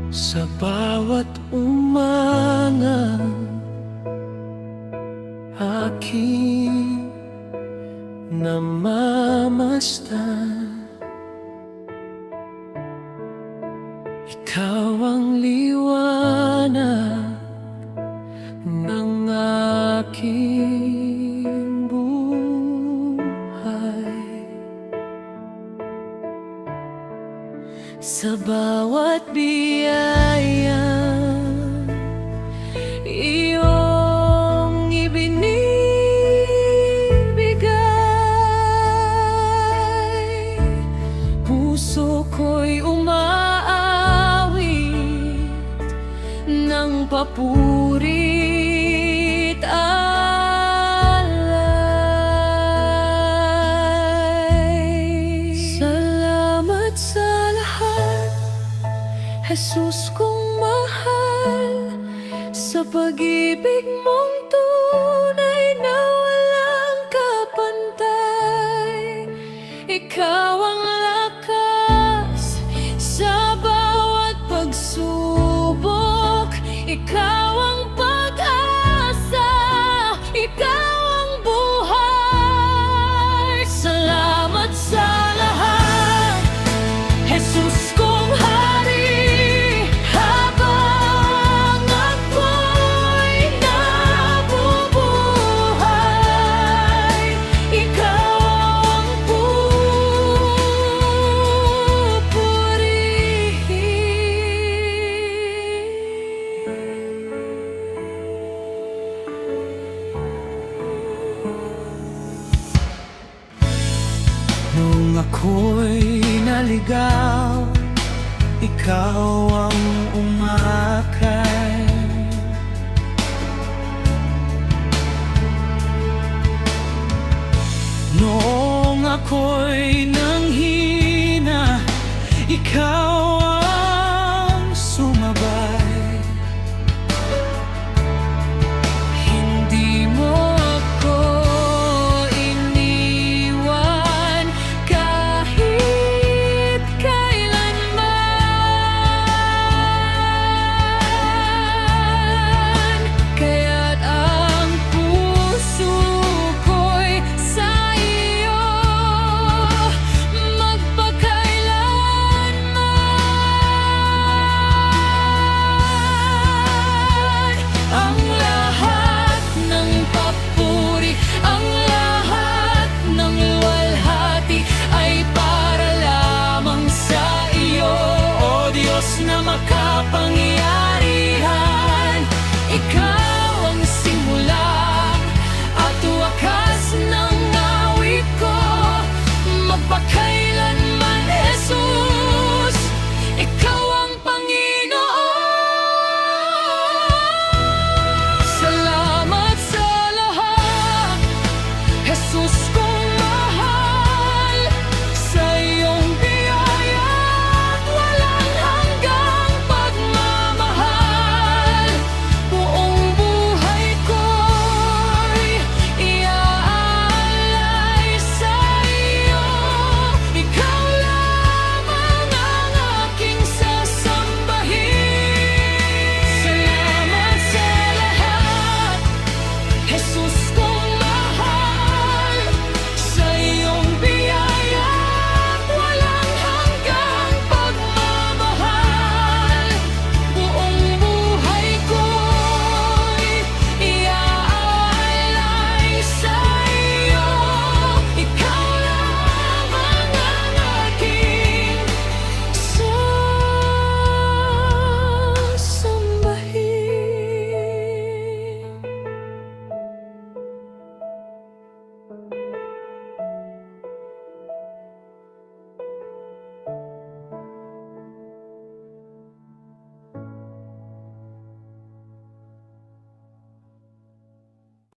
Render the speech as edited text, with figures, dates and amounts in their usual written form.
Sa bawat umaga aking namamasdan, ikaw ang liwanag ng aking buhay. Sa bawat biyaya iyong ibinibigay, puso ko'y umaawit ng papurit alay. Salamat sa lahat, Jesus kong mahal, sa pag-ibig mong tunay na walang kapantay. Ikaw ang lakas sa bawat pagsubok, ikaw ang pag-asa, ikaw ang buhay. Salamat sa lahat, Jesus kong hari, habang ako'y nabubuhay, ikaw ang nung ako'y naligaw, ikaw ang umakay. Noong ako'y